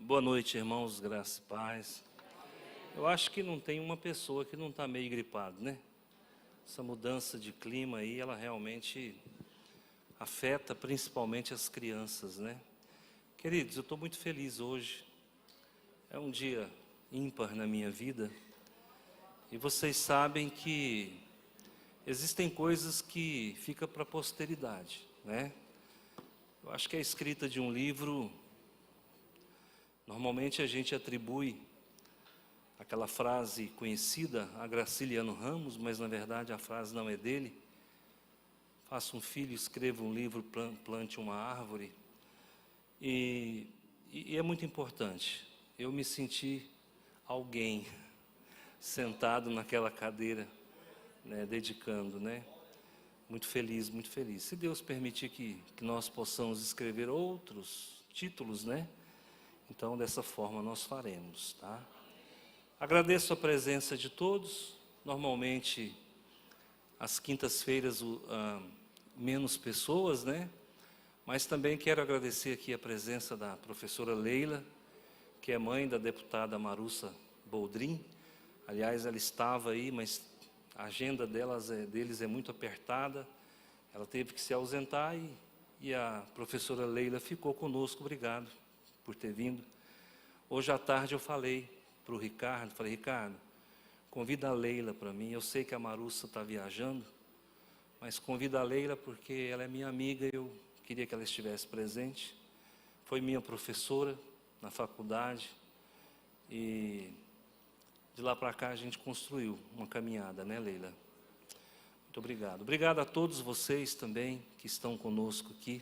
Boa noite, irmãos, graça e paz. Eu acho que não tem uma pessoa que não está meio gripado, né? Essa mudança de clima aí, ela realmente afeta principalmente as crianças, né? Queridos, eu estou muito feliz hoje. É um dia ímpar na minha vida. E vocês sabem que existem coisas que ficam para a posteridade, né? Eu acho que a escrita de um livro, normalmente a gente atribui aquela frase conhecida a Graciliano Ramos, mas na verdade a frase não é dele. Faça um filho, escreva um livro, plante uma árvore. E é muito importante. Eu me senti alguém sentado naquela cadeira, né, dedicando, né? Muito feliz, muito feliz. Se Deus permitir que nós possamos escrever outros títulos, né? Então, dessa forma nós faremos, tá? Agradeço a presença de todos. Normalmente, às quintas-feiras, menos pessoas, né? Mas também quero agradecer aqui a presença da professora Leila, que é mãe da deputada Marussa Boldrin. Aliás, ela estava aí, mas a agenda deles é muito apertada. Ela teve que se ausentar e a professora Leila ficou conosco. Obrigado por ter vindo. Hoje à tarde eu falei para o Ricardo, Ricardo, convida a Leila para mim. Eu sei que a Marussa está viajando, mas convida a Leila porque ela é minha amiga e eu queria que ela estivesse presente. Foi minha professora na faculdade e de lá para cá a gente construiu uma caminhada, né, Leila? Muito obrigado. Obrigado a todos vocês também que estão conosco aqui,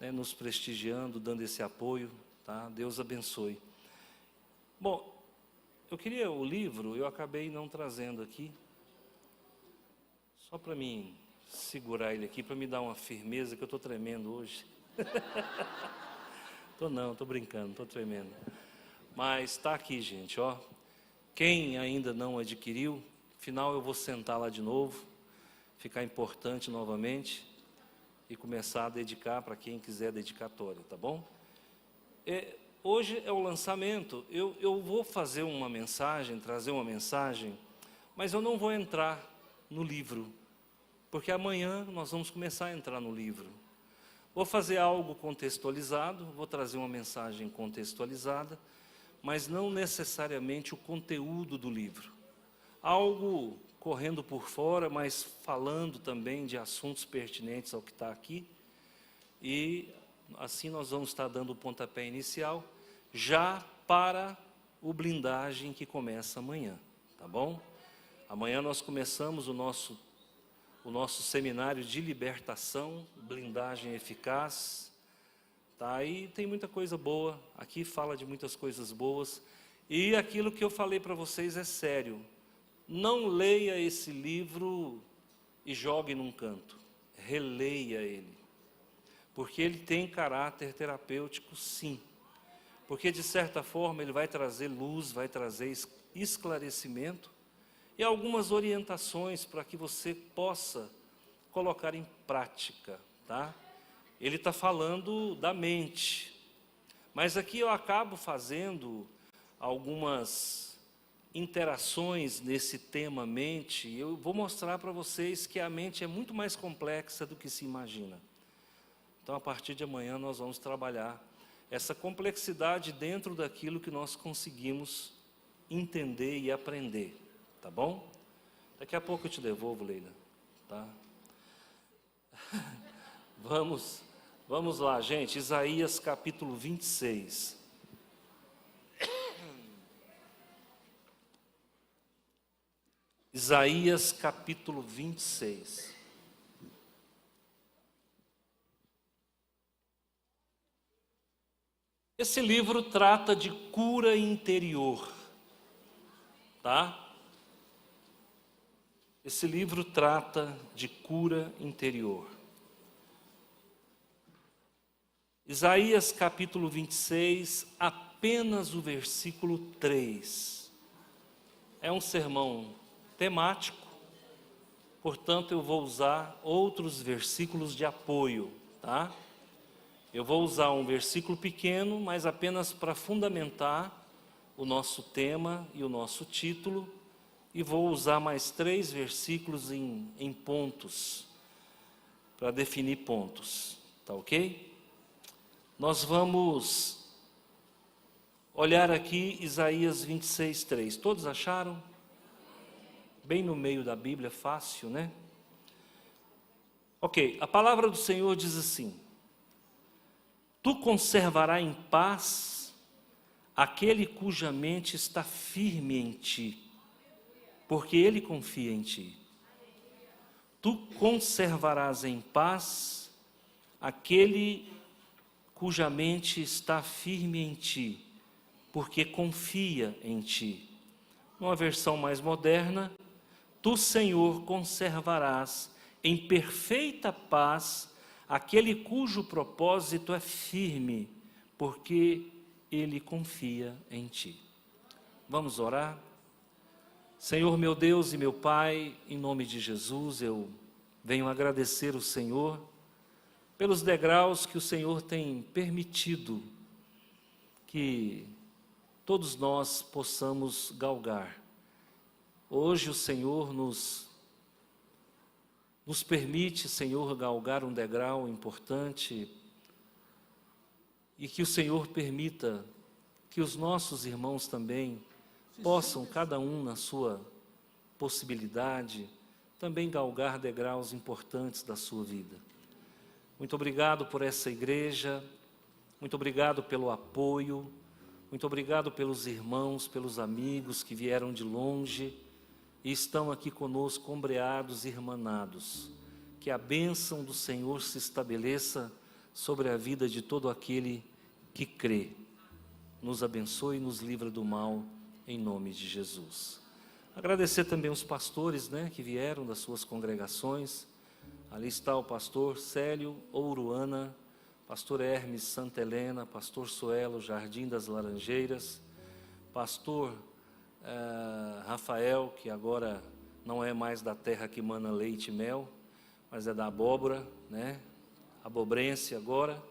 né, nos prestigiando, dando esse apoio, tá? Deus abençoe. Bom, eu queria o livro, eu acabei não trazendo aqui, só para mim segurar ele aqui, para me dar uma firmeza, que eu estou tremendo hoje. Estou brincando, estou tremendo. Mas está aqui, gente, ó. Quem ainda não adquiriu, afinal eu vou sentar lá de novo, ficar importante novamente e começar a dedicar para quem quiser dedicatória, tá bom? Hoje é o lançamento. Eu vou fazer uma mensagem, trazer uma mensagem, mas eu não vou entrar no livro, porque amanhã nós vamos começar a entrar no livro. Vou fazer algo contextualizado, vou trazer uma mensagem contextualizada, mas não necessariamente o conteúdo do livro. Algo correndo por fora, mas falando também de assuntos pertinentes ao que está aqui. E assim nós vamos estar dando o pontapé inicial, já para o blindagem que começa amanhã, tá bom? Amanhã nós começamos o nosso seminário de libertação, blindagem eficaz. Tá? E tem muita coisa boa, aqui fala de muitas coisas boas. E aquilo que eu falei para vocês é sério. Não leia esse livro e jogue num canto. Releia ele. Porque ele tem caráter terapêutico, sim. Porque, de certa forma, ele vai trazer luz, vai trazer esclarecimento e algumas orientações para que você possa colocar em prática, tá? Ele está falando da mente, mas aqui eu acabo fazendo algumas interações nesse tema mente. Eu vou mostrar para vocês que a mente é muito mais complexa do que se imagina. Então, a partir de amanhã, nós vamos trabalhar essa complexidade dentro daquilo que nós conseguimos entender e aprender, tá bom? Daqui a pouco eu te devolvo, Leila, tá? Vamos lá, gente. Isaías capítulo 26. Isaías capítulo 26. Esse livro trata de cura interior, tá? Esse livro trata de cura interior. Isaías capítulo 26, apenas o versículo 3. É um sermão temático, portanto eu vou usar outros versículos de apoio, tá? Eu vou usar um versículo pequeno, mas apenas para fundamentar o nosso tema e o nosso título, e vou usar mais 3 versículos em pontos, para definir pontos, tá ok? Nós vamos olhar aqui Isaías 26, 3. Todos acharam? Bem no meio da Bíblia, fácil, né? Ok, a palavra do Senhor diz assim: Tu conservarás em paz aquele cuja mente está firme em ti, porque ele confia em ti. Tu conservarás em paz aquele cuja mente está firme em ti, porque confia em ti. Numa versão mais moderna, Tu, Senhor, conservarás em perfeita paz aquele cujo propósito é firme, porque ele confia em ti. Vamos orar? Senhor, meu Deus e meu Pai, em nome de Jesus, eu venho agradecer o Senhor pelos degraus que o Senhor tem permitido que todos nós possamos galgar. Hoje o Senhor nos permite, Senhor, galgar um degrau importante e que o Senhor permita que os nossos irmãos também possam, cada um na sua possibilidade, também galgar degraus importantes da sua vida. Muito obrigado por essa igreja, muito obrigado pelo apoio, muito obrigado pelos irmãos, pelos amigos que vieram de longe e estão aqui conosco, ombreados e irmanados. Que a bênção do Senhor se estabeleça sobre a vida de todo aquele que crê. Nos abençoe e nos livra do mal, em nome de Jesus. Agradecer também os pastores, que vieram das suas congregações. Ali está o pastor Célio Ouruana, pastor Hermes Santa Helena, pastor Suelo Jardim das Laranjeiras, pastor Rafael, que agora não é mais da terra que mana leite e mel, mas é da abóbora, abobrense agora,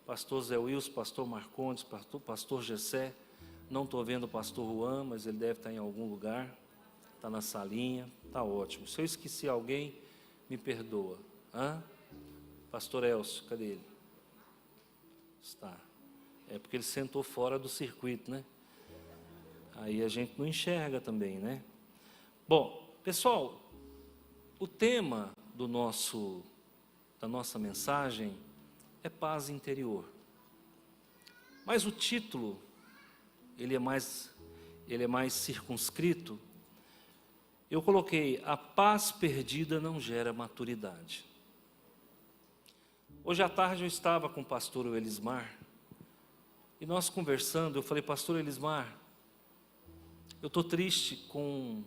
pastor Zé Wilson, pastor Marcondes, pastor Gessé, não estou vendo o pastor Juan, mas ele deve estar em algum lugar, está na salinha, está ótimo. Se eu esqueci alguém, me perdoa. Pastor Elcio, cadê ele? Está. É porque ele sentou fora do circuito, Aí a gente não enxerga também, Bom, pessoal, o tema da nossa mensagem é paz interior. Mas o título, ele é mais circunscrito. Eu coloquei: a paz perdida não gera maturidade. Hoje à tarde eu estava com o pastor Elismar, e nós conversando, eu falei: pastor Elismar, eu estou triste com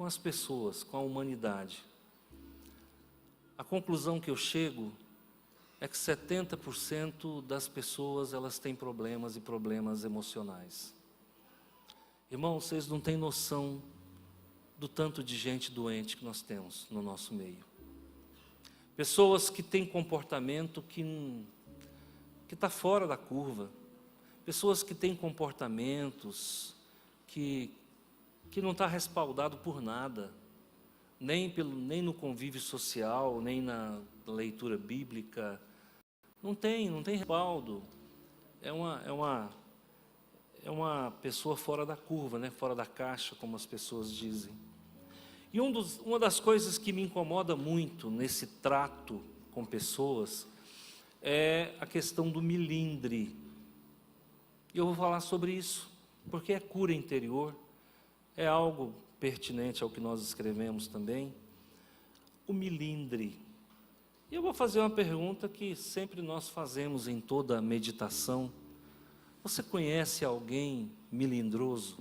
as pessoas, com a humanidade. A conclusão que eu chego é que 70% das pessoas, elas têm problemas e problemas emocionais. Irmãos, vocês não têm noção do tanto de gente doente que nós temos no nosso meio. Pessoas que têm comportamento que está fora da curva. Pessoas que têm comportamentos que não está respaldado por nada, nem no convívio social, nem na leitura bíblica. Não tem respaldo. É uma pessoa fora da curva, fora da caixa, como as pessoas dizem. E uma das coisas que me incomoda muito nesse trato com pessoas é a questão do milindre. E eu vou falar sobre isso, porque é cura interior, é algo pertinente ao que nós escrevemos também. O milindre. E eu vou fazer uma pergunta que sempre nós fazemos em toda meditação. Você conhece alguém milindroso?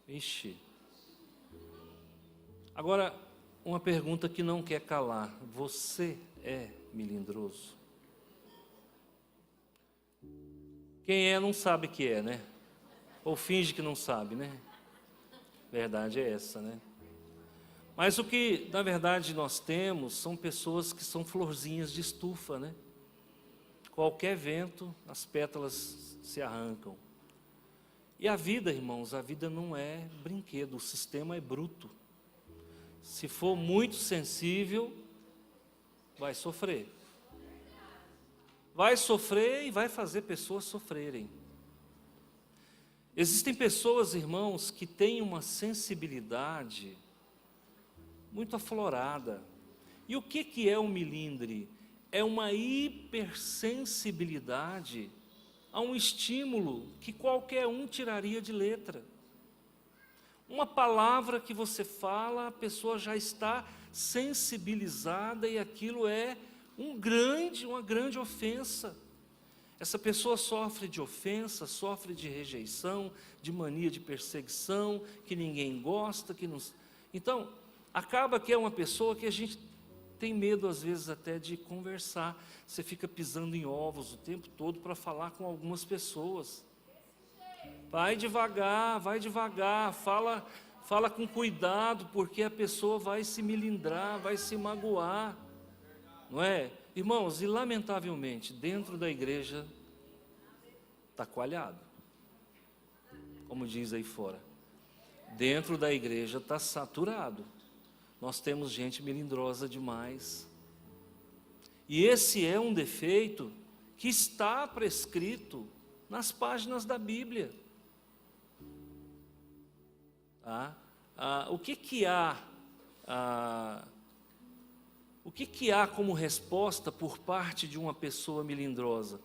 Ixi. Agora, uma pergunta que não quer calar: você é melindroso? Quem é não sabe que é, Ou finge que não sabe, Verdade é essa, Mas o que, na verdade, nós temos são pessoas que são florzinhas de estufa, qualquer vento, as pétalas se arrancam. E a vida, irmãos, a vida não é brinquedo, o sistema é bruto. Se for muito sensível, vai sofrer. Vai sofrer e vai fazer pessoas sofrerem. Existem pessoas, irmãos, que têm uma sensibilidade muito aflorada. E o que é um milindre? É uma hipersensibilidade a um estímulo que qualquer um tiraria de letra. Uma palavra que você fala, a pessoa já está sensibilizada e aquilo é uma grande ofensa. Essa pessoa sofre de ofensa, sofre de rejeição, de mania de perseguição, que ninguém gosta, que não... Então, acaba que é uma pessoa que a gente tem medo às vezes até de conversar. Você fica pisando em ovos o tempo todo para falar com algumas pessoas. Vai devagar, fala com cuidado, porque a pessoa vai se melindrar, vai se magoar, não é? Irmãos, e lamentavelmente, dentro da igreja, está coalhado, como diz aí fora. Dentro da igreja está saturado. Nós temos gente melindrosa demais. E esse é um defeito que está prescrito nas páginas da Bíblia. O que há como resposta por parte de uma pessoa melindrosa?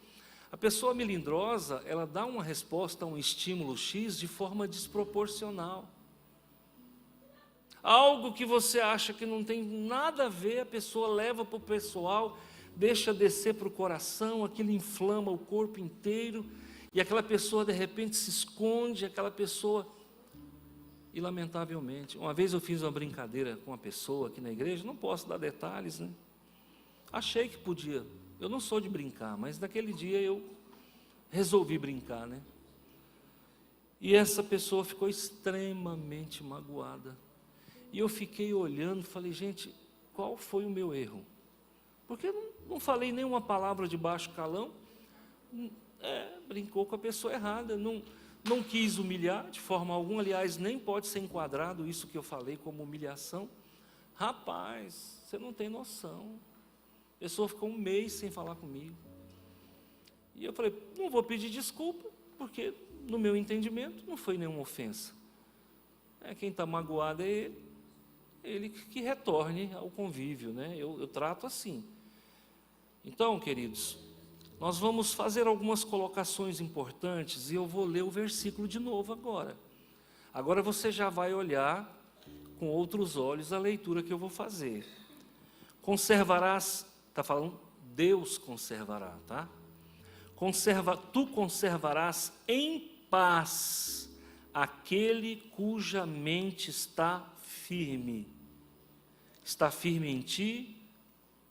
A pessoa melindrosa, ela dá uma resposta a um estímulo X de forma desproporcional. Algo que você acha que não tem nada a ver, a pessoa leva para o pessoal, deixa descer para o coração, aquilo inflama o corpo inteiro, e aquela pessoa de repente se esconde, aquela pessoa... E lamentavelmente, uma vez eu fiz uma brincadeira com uma pessoa aqui na igreja, não posso dar detalhes, né? Achei que podia, eu não sou de brincar, mas naquele dia eu resolvi brincar, né? E essa pessoa ficou extremamente magoada. E eu fiquei olhando, falei, gente, qual foi o meu erro? Porque eu não falei nenhuma palavra de baixo calão, brincou com a pessoa errada, não quis humilhar de forma alguma, aliás, nem pode ser enquadrado isso que eu falei como humilhação. Rapaz, você não tem noção. A pessoa ficou um mês sem falar comigo. E eu falei, não vou pedir desculpa, porque no meu entendimento não foi nenhuma ofensa. Quem está magoado é ele que retorne ao convívio, né? Eu trato assim. Então, queridos, nós vamos fazer algumas colocações importantes e eu vou ler o versículo de novo agora. Agora você já vai olhar com outros olhos a leitura que eu vou fazer. Conservarás, está falando, Deus conservará, tá? Tu conservarás em paz aquele cuja mente está firme. Está firme em ti,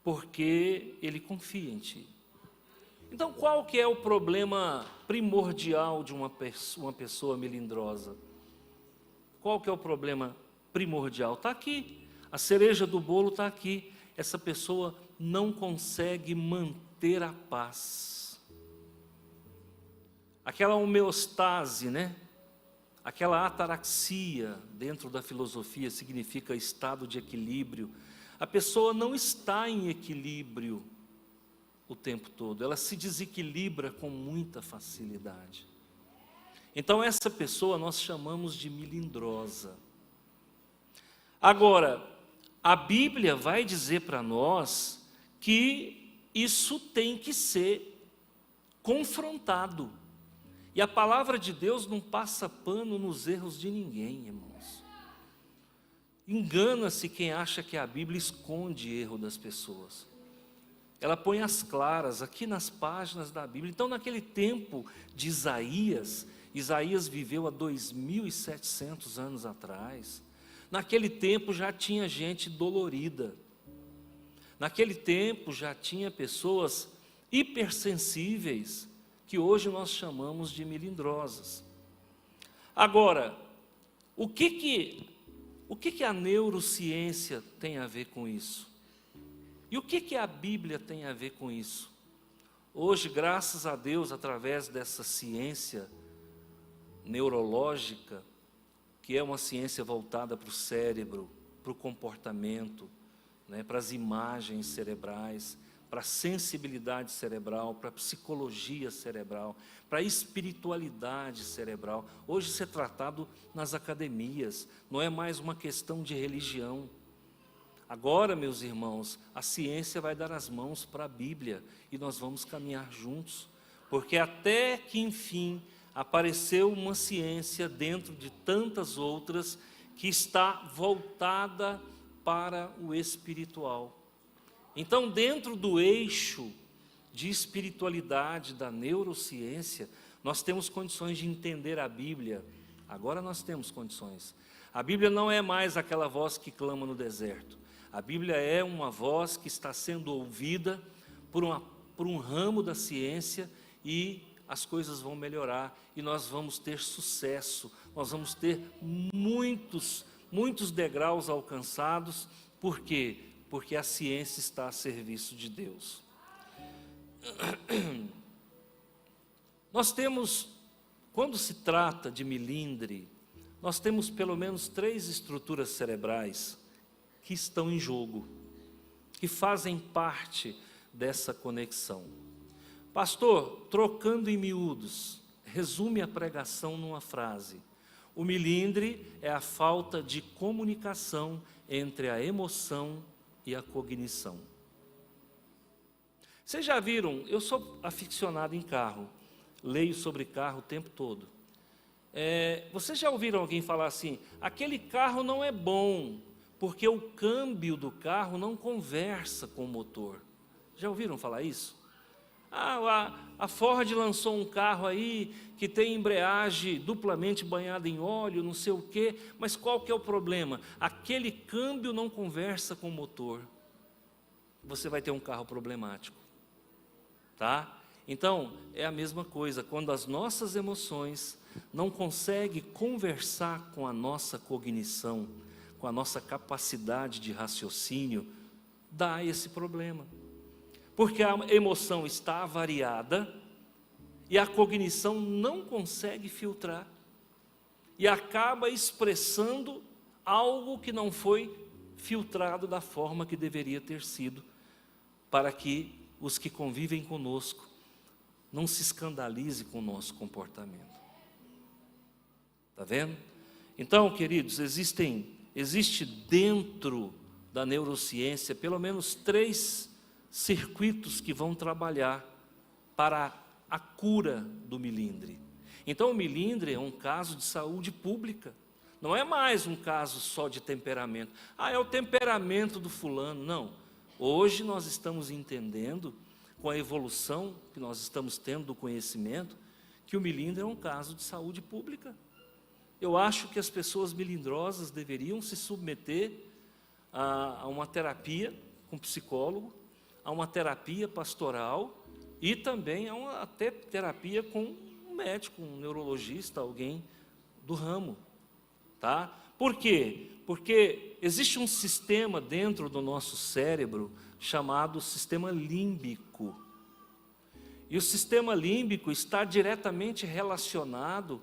porque ele confia em ti. Então, qual que é o problema primordial de uma pessoa melindrosa? Qual que é o problema primordial? Está aqui, a cereja do bolo está aqui. Essa pessoa não consegue manter a paz. Aquela homeostase, né? Aquela ataraxia, dentro da filosofia, significa estado de equilíbrio. A pessoa não está em equilíbrio o tempo todo, ela se desequilibra com muita facilidade. Então essa pessoa nós chamamos de melindrosa. Agora, a Bíblia vai dizer para nós que isso tem que ser confrontado. E a palavra de Deus não passa pano nos erros de ninguém, irmãos. Engana-se quem acha que a Bíblia esconde erro das pessoas. Ela põe as claras aqui nas páginas da Bíblia. Então, naquele tempo de Isaías viveu há 2.700 anos atrás. Naquele tempo já tinha gente dolorida. Naquele tempo já tinha pessoas hipersensíveis, que hoje nós chamamos de melindrosas. Agora, o que a neurociência tem a ver com isso? E o que a Bíblia tem a ver com isso? Hoje, graças a Deus, através dessa ciência neurológica, que é uma ciência voltada para o cérebro, para o comportamento, né, para as imagens cerebrais, para a sensibilidade cerebral, para a psicologia cerebral, para a espiritualidade cerebral. Hoje isso é tratado nas academias, não é mais uma questão de religião. Agora, meus irmãos, a ciência vai dar as mãos para a Bíblia e nós vamos caminhar juntos, porque até que enfim apareceu uma ciência dentro de tantas outras que está voltada para o espiritual. Então, dentro do eixo de espiritualidade da neurociência, nós temos condições de entender a Bíblia. Agora nós temos condições. A Bíblia não é mais aquela voz que clama no deserto. A Bíblia é uma voz que está sendo ouvida por um ramo da ciência e as coisas vão melhorar e nós vamos ter sucesso. Nós vamos ter muitos degraus alcançados. Por quê? Porque a ciência está a serviço de Deus. Nós temos, quando se trata de milindre, nós temos pelo menos 3 estruturas cerebrais que estão em jogo, que fazem parte dessa conexão. Pastor, trocando em miúdos, resume a pregação numa frase. O milindre é a falta de comunicação entre a emoção e a cognição. Vocês já viram, eu sou aficionado em carro, leio sobre carro o tempo todo. Vocês já ouviram alguém falar assim, aquele carro não é bom, porque o câmbio do carro não conversa com o motor. Já ouviram falar isso? A Ford lançou um carro aí que tem embreagem duplamente banhada em óleo, não sei o quê, mas qual que é o problema? Aquele câmbio não conversa com o motor. Você vai ter um carro problemático, tá? Então, é a mesma coisa, quando as nossas emoções não conseguem conversar com a nossa cognição, com a nossa capacidade de raciocínio, dá esse problema. Porque a emoção está avariada e a cognição não consegue filtrar e acaba expressando algo que não foi filtrado da forma que deveria ter sido, para que os que convivem conosco não se escandalizem com o nosso comportamento. Está vendo? Então, queridos, existe dentro da neurociência pelo menos 3 circuitos que vão trabalhar para a cura do milindre. Então o milindre é um caso de saúde pública, não é mais um caso só de temperamento. É o temperamento do fulano, não. Hoje nós estamos entendendo, com a evolução que nós estamos tendo do conhecimento, que o milindre é um caso de saúde pública. Eu acho que as pessoas melindrosas deveriam se submeter a uma terapia com psicólogo, a uma terapia pastoral e também até terapia com um médico, um neurologista, alguém do ramo, tá? Por quê? Porque existe um sistema dentro do nosso cérebro chamado sistema límbico. E o sistema límbico está diretamente relacionado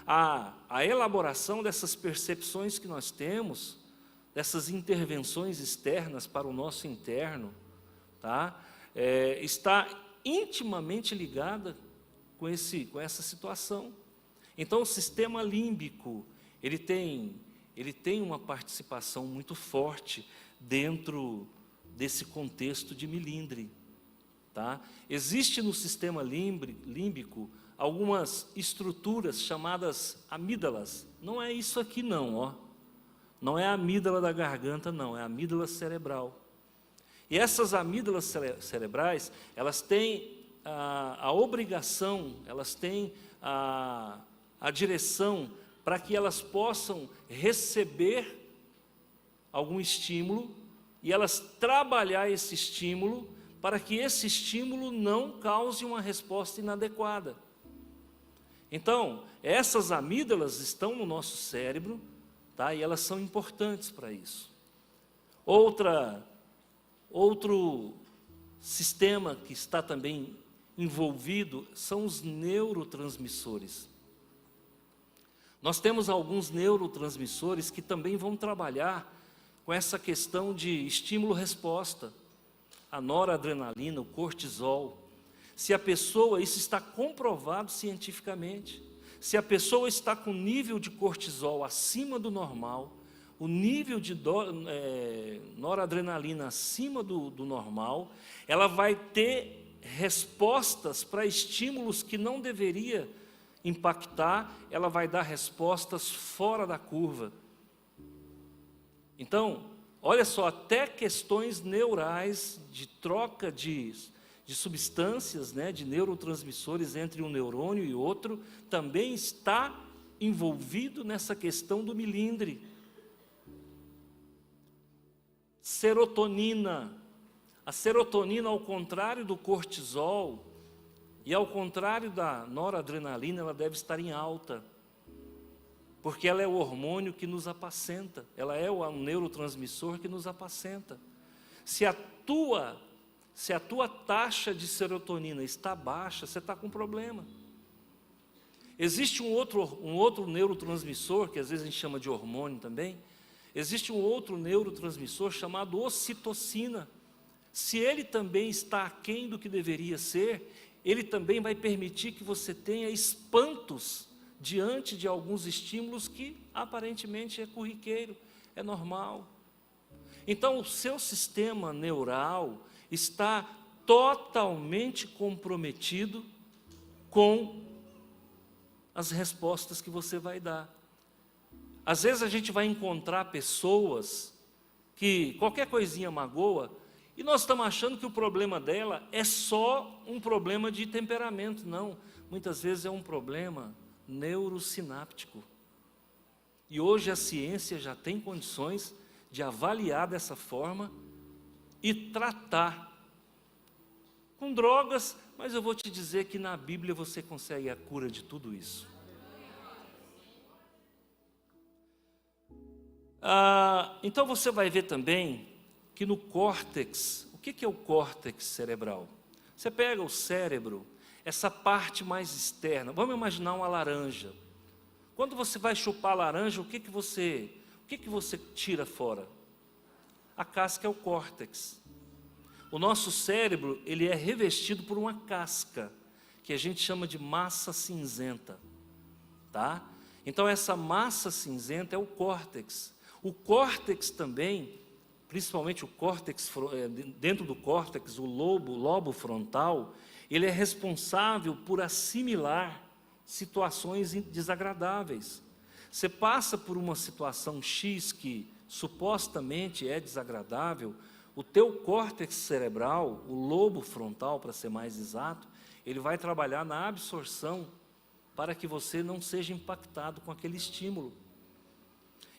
à elaboração dessas percepções que nós temos, dessas intervenções externas para o nosso interno, tá? Está intimamente ligada com essa situação. Então o sistema límbico, ele tem uma participação muito forte dentro desse contexto de milindre, tá? Existe no sistema límbico algumas estruturas chamadas amígdalas. Não é isso aqui não, ó. Não é a amígdala da garganta não, é a amígdala cerebral. E essas amígdalas cerebrais, elas têm a obrigação, elas têm a direção para que elas possam receber algum estímulo e elas trabalhar esse estímulo para que esse estímulo não cause uma resposta inadequada. Então, essas amígdalas estão no nosso cérebro, tá? E elas são importantes para isso. Outro sistema que está também envolvido são os neurotransmissores. Nós temos alguns neurotransmissores que também vão trabalhar com essa questão de estímulo-resposta. A noradrenalina, o cortisol. Se a pessoa, isso está comprovado cientificamente, se a pessoa está com nível de cortisol acima do normal, o nível de noradrenalina acima do normal, ela vai ter respostas para estímulos que não deveria impactar, ela vai dar respostas fora da curva. Então, olha só, até questões neurais de troca de substâncias, né, de neurotransmissores entre um neurônio e outro, também está envolvido nessa questão do milindre. Serotonina. A serotonina, ao contrário do cortisol e ao contrário da noradrenalina, ela deve estar em alta, porque ela é o hormônio que nos apacenta, ela é o neurotransmissor que nos apacenta. Se a tua taxa de serotonina está baixa, você está com problema. Existe um outro neurotransmissor, que às vezes a gente chama de hormônio também. Existe um outro neurotransmissor chamado ocitocina. Se ele também está aquém do que deveria ser, ele também vai permitir que você tenha espantos diante de alguns estímulos que aparentemente é corriqueiro, é normal. Então o seu sistema neural está totalmente comprometido com as respostas que você vai dar. Às vezes a gente vai encontrar pessoas que qualquer coisinha magoa, e nós estamos achando que o problema dela é só um problema de temperamento. Não, muitas vezes é um problema neurosináptico. E hoje a ciência já tem condições de avaliar dessa forma e tratar com drogas, mas eu vou te dizer que na Bíblia você consegue a cura de tudo isso. Então você vai ver também que no córtex, o que é o córtex cerebral? Você pega o cérebro, essa parte mais externa, vamos imaginar uma laranja. Quando você vai chupar a laranja, o que você tira fora? A casca é o córtex. O nosso cérebro, ele é revestido por uma casca, que a gente chama de massa cinzenta, tá? Então essa massa cinzenta é o córtex. O córtex também, principalmente o córtex, dentro do córtex, o lobo frontal, ele é responsável por assimilar situações desagradáveis. Você passa por uma situação X que supostamente é desagradável, o teu córtex cerebral, o lobo frontal, para ser mais exato, ele vai trabalhar na absorção para que você não seja impactado com aquele estímulo.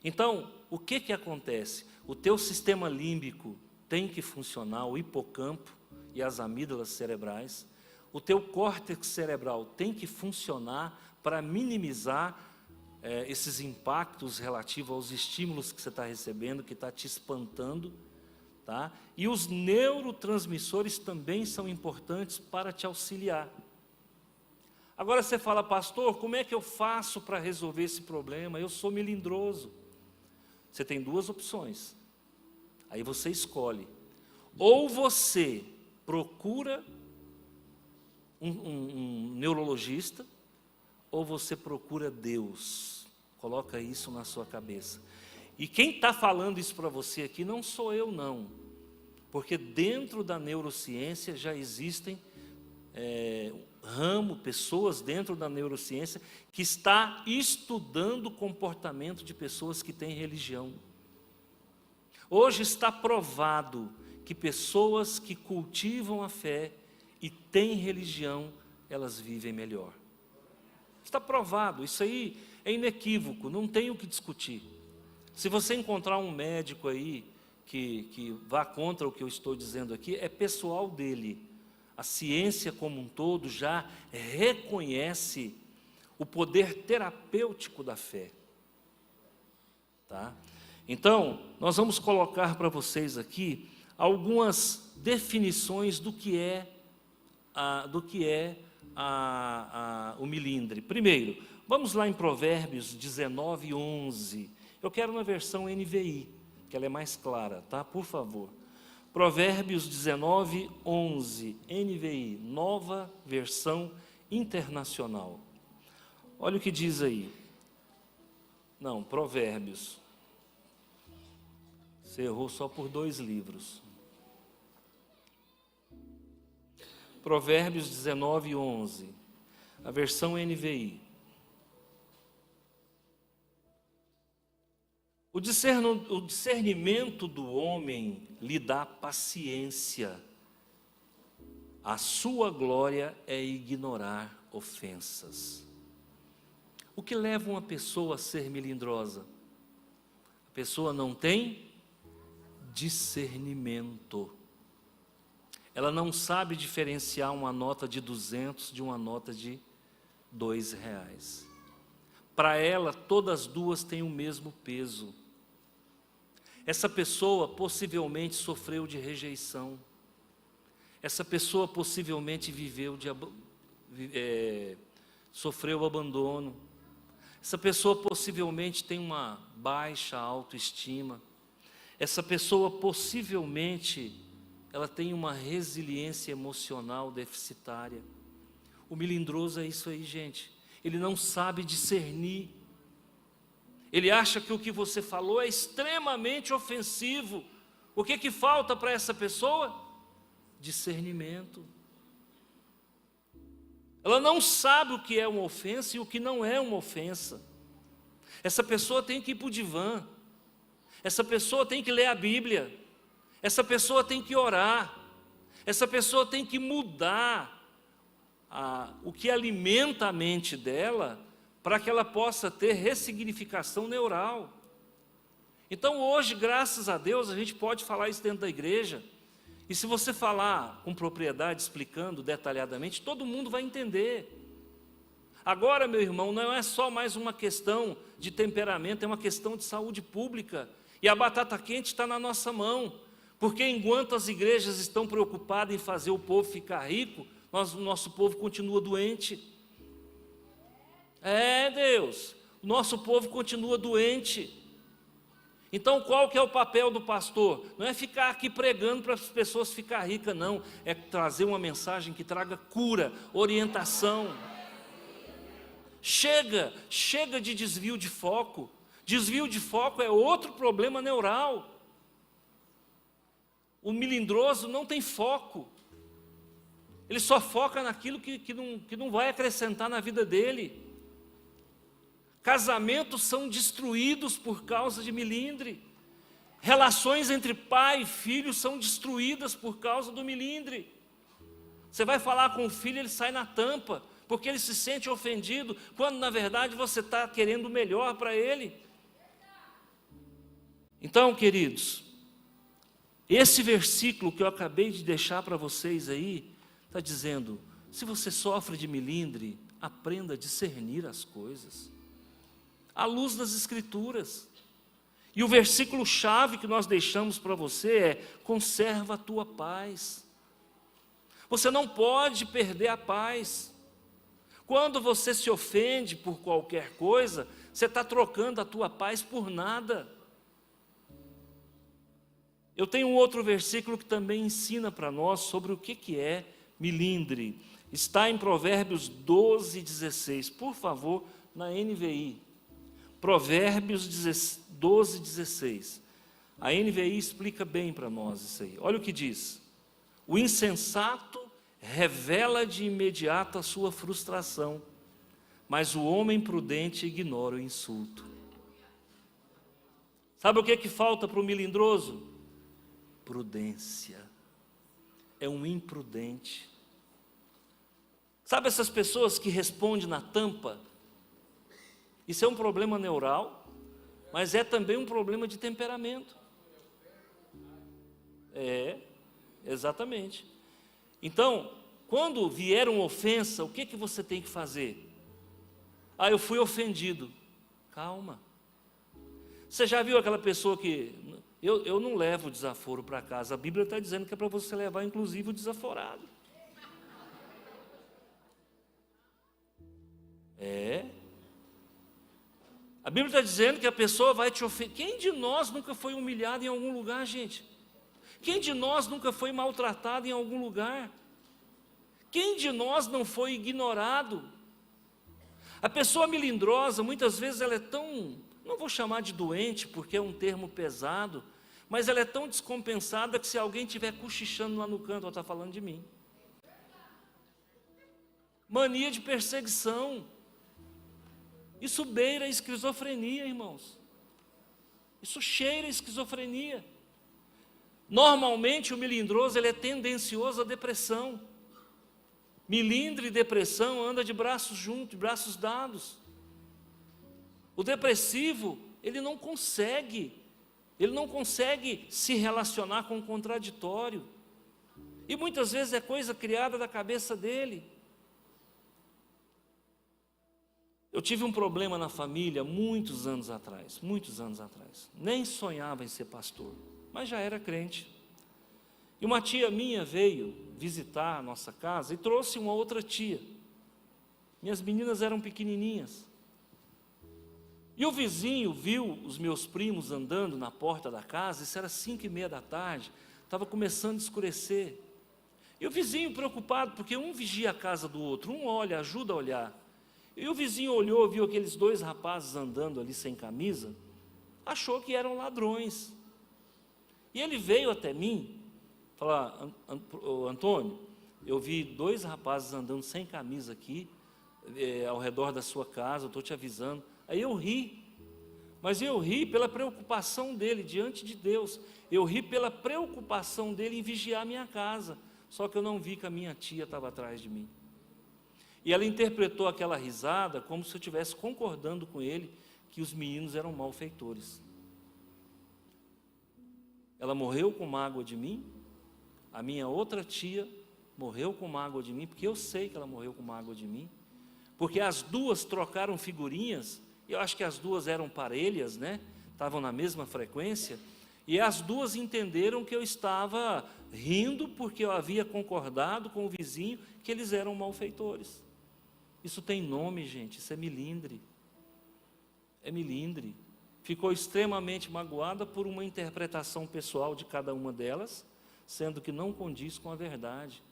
Então, o que acontece? O teu sistema límbico tem que funcionar, o hipocampo e as amígdalas cerebrais. O teu córtex cerebral tem que funcionar para minimizar esses impactos relativos aos estímulos que você está recebendo, que está te espantando. Tá? E os neurotransmissores também são importantes para te auxiliar. Agora você fala, pastor, como é que eu faço para resolver esse problema? Eu sou melindroso. Você tem duas opções. Aí você escolhe. Ou você procura um neurologista, ou você procura Deus. Coloca isso na sua cabeça. E quem está falando isso para você aqui não sou eu, não. Porque dentro da neurociência já existem pessoas dentro da neurociência que está estudando o comportamento de pessoas que têm religião. Hoje está provado que pessoas que cultivam a fé e têm religião, elas vivem melhor. Está provado, isso aí é inequívoco, não tem o que discutir. Se você encontrar um médico aí que vá contra o que eu estou dizendo aqui, é pessoal dele. A ciência como um todo já reconhece o poder terapêutico da fé. Tá? Então, nós vamos colocar para vocês aqui algumas definições do que é o milindre. Primeiro, vamos lá em Provérbios 19, 11. Eu quero na versão NVI, que ela é mais clara, tá? Por favor. Provérbios 19, 11, NVI, nova versão internacional. Olha o que diz aí. Não, Provérbios. Você errou só por 2 livros. Provérbios 19, 11, a versão NVI. O discernimento do homem lhe dá paciência. A sua glória é ignorar ofensas. O que leva uma pessoa a ser melindrosa? A pessoa não tem discernimento. Ela não sabe diferenciar uma nota de 200 de uma nota de R$ 2. Para ela, todas as duas têm o mesmo peso. Essa pessoa possivelmente sofreu de rejeição. Essa pessoa possivelmente sofreu abandono. Essa pessoa possivelmente tem uma baixa autoestima. Essa pessoa possivelmente ela tem uma resiliência emocional deficitária. O melindroso é isso aí, gente. Ele não sabe discernir. Ele acha que o que você falou é extremamente ofensivo. O que falta para essa pessoa? Discernimento. Ela não sabe o que é uma ofensa e o que não é uma ofensa. Essa pessoa tem que ir para o divã. Essa pessoa tem que ler a Bíblia. Essa pessoa tem que orar. Essa pessoa tem que mudar o que alimenta a mente dela, para que ela possa ter ressignificação neural. Então hoje, graças a Deus, a gente pode falar isso dentro da igreja, e se você falar com propriedade, explicando detalhadamente, todo mundo vai entender. Agora, meu irmão, não é só mais uma questão de temperamento, é uma questão de saúde pública, e a batata quente está na nossa mão, porque enquanto as igrejas estão preocupadas em fazer o povo ficar rico, o nosso povo continua doente. Deus, o nosso povo continua doente. Então qual que é o papel do pastor? Não é ficar aqui pregando para as pessoas ficar ricas, não. É trazer uma mensagem que traga cura, orientação. Chega de desvio de foco. Desvio de foco é outro problema neural. O melindroso não tem foco. Ele só foca naquilo que não vai acrescentar na vida dele. Casamentos são destruídos por causa de melindre. Relações entre pai e filho são destruídas por causa do melindre. Você vai falar com o filho, ele sai na tampa, porque ele se sente ofendido, quando na verdade você está querendo o melhor para ele. Então, queridos, esse versículo que eu acabei de deixar para vocês aí, está dizendo, se você sofre de melindre, aprenda a discernir as coisas, à luz das Escrituras. E o versículo-chave que nós deixamos para você é, conserva a tua paz. Você não pode perder a paz. Quando você se ofende por qualquer coisa, você está trocando a tua paz por nada. Eu tenho um outro versículo que também ensina para nós sobre o que é melindre. Está em Provérbios 12, 16. Por favor, na NVI. Provérbios 12, 16. A NVI explica bem para nós isso aí. Olha o que diz. O insensato revela de imediato a sua frustração, mas o homem prudente ignora o insulto. Sabe o que falta para o melindroso? Prudência. É um imprudente. Sabe essas pessoas que respondem na tampa? Isso é um problema neural, mas é também um problema de temperamento. Exatamente. Então, quando vier uma ofensa, o que você tem que fazer? Eu fui ofendido. Calma. Você já viu aquela pessoa que... Eu não levo desaforo para casa. A Bíblia está dizendo que é para você levar, inclusive, o desaforado. É. A Bíblia está dizendo que a pessoa vai te ofender. Quem de nós nunca foi humilhado em algum lugar, gente? Quem de nós nunca foi maltratado em algum lugar? Quem de nós não foi ignorado? A pessoa melindrosa, muitas vezes ela é tão, não vou chamar de doente, porque é um termo pesado, mas ela é tão descompensada que se alguém estiver cochichando lá no canto, ela está falando de mim. Mania de perseguição. Isso beira a esquizofrenia, irmãos. Isso cheira a esquizofrenia. Normalmente o melindroso ele é tendencioso à depressão. Melindre e depressão anda de braços juntos, de braços dados. O depressivo, ele não consegue se relacionar com o contraditório. E muitas vezes é coisa criada da cabeça dele. Eu tive um problema na família muitos anos atrás. Nem sonhava em ser pastor, mas já era crente. E uma tia minha veio visitar a nossa casa e trouxe uma outra tia. Minhas meninas eram pequenininhas. E o vizinho viu os meus primos andando na porta da casa, isso era 5:30 da tarde, estava começando a escurecer. E o vizinho preocupado, porque um vigia a casa do outro, um olha, ajuda a olhar. E o vizinho olhou, viu aqueles dois rapazes andando ali sem camisa, achou que eram ladrões. E ele veio até mim, falar: Antônio, eu vi dois rapazes andando sem camisa aqui, ao redor da sua casa, eu estou te avisando. Aí eu ri, mas eu ri pela preocupação dele diante de Deus, eu ri pela preocupação dele em vigiar a minha casa, só que eu não vi que a minha tia estava atrás de mim. E ela interpretou aquela risada como se eu estivesse concordando com ele que os meninos eram malfeitores. Ela morreu com mágoa de mim, a minha outra tia morreu com mágoa de mim, porque eu sei que ela morreu com mágoa de mim, porque as duas trocaram figurinhas, eu acho que as duas eram parelhas, né? Estavam na mesma frequência, e as duas entenderam que eu estava rindo porque eu havia concordado com o vizinho que eles eram malfeitores. Isso tem nome, gente, isso é melindre. É melindre. Ficou extremamente magoada por uma interpretação pessoal de cada uma delas, sendo que não condiz com a verdade.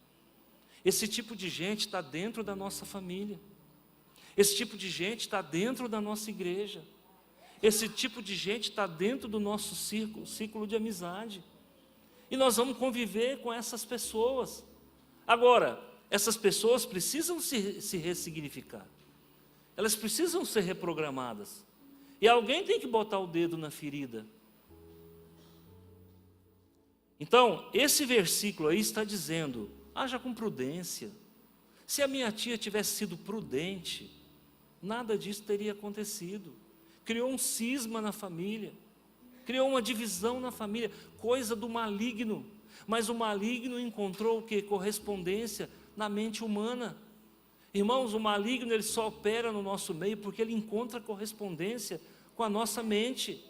Esse tipo de gente está dentro da nossa família. Esse tipo de gente está dentro da nossa igreja. Esse tipo de gente está dentro do nosso círculo de amizade. E nós vamos conviver com essas pessoas. Agora, essas pessoas precisam se ressignificar. Elas precisam ser reprogramadas. E alguém tem que botar o dedo na ferida. Então, esse versículo aí está dizendo: haja com prudência. Se a minha tia tivesse sido prudente, nada disso teria acontecido. Criou um cisma na família, criou uma divisão na família, coisa do maligno. Mas o maligno encontrou o quê? Correspondência na mente humana. Irmãos, o maligno ele só opera no nosso meio porque ele encontra correspondência com a nossa mente.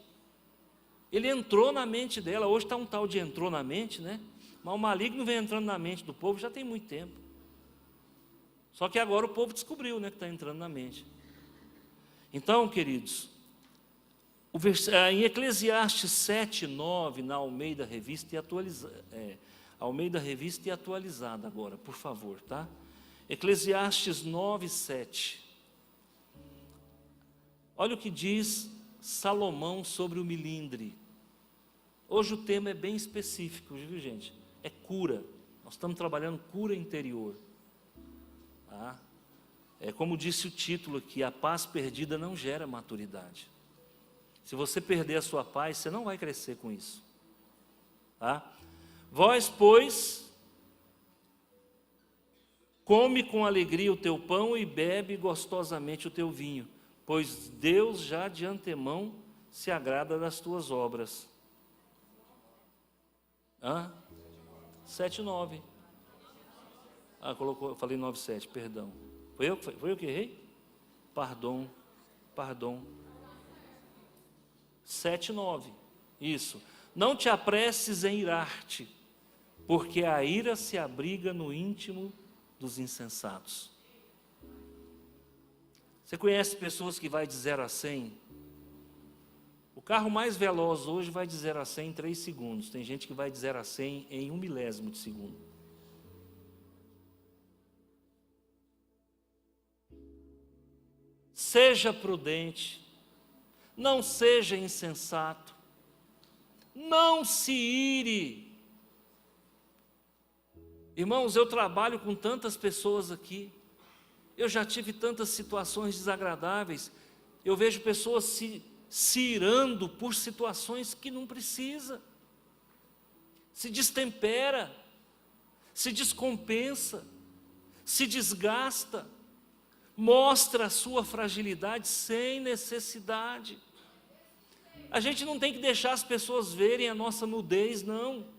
Ele entrou na mente dela. Hoje está um tal de entrou na mente, né? Mas o maligno vem entrando na mente do povo já tem muito tempo. Só que agora o povo descobriu, né, que está entrando na mente. Então, queridos, em Eclesiastes 7:9, na Almeida Revista e Atualizada, Almeida Revista e Atualizada agora, por favor, tá? Eclesiastes 9:7. Olha o que diz Salomão sobre o melindre. Hoje o tema é bem específico, viu, gente? É cura. Nós estamos trabalhando cura interior. Tá? É como disse o título aqui: a paz perdida não gera maturidade. Se você perder a sua paz, você não vai crescer com isso. Tá? Vós, pois, come com alegria o teu pão e bebe gostosamente o teu vinho, pois Deus já de antemão se agrada das tuas obras. 7:9. Eu falei 9:7, perdão. Foi eu que errei? Pardon. 7:9. Isso. Não te apresses em irar-te, porque a ira se abriga no íntimo dos insensatos. Você conhece pessoas que vai de 0 a 100? O carro mais veloz hoje vai de 0 a 100 em 3 segundos. Tem gente que vai de 0 a 100 em 1 milésimo de segundo. Seja prudente, não seja insensato, não se ire. Irmãos, eu trabalho com tantas pessoas aqui, eu já tive tantas situações desagradáveis, eu vejo pessoas se irando por situações que não precisa, se destempera, se descompensa, se desgasta, mostra a sua fragilidade sem necessidade. A gente não tem que deixar as pessoas verem a nossa nudez, não.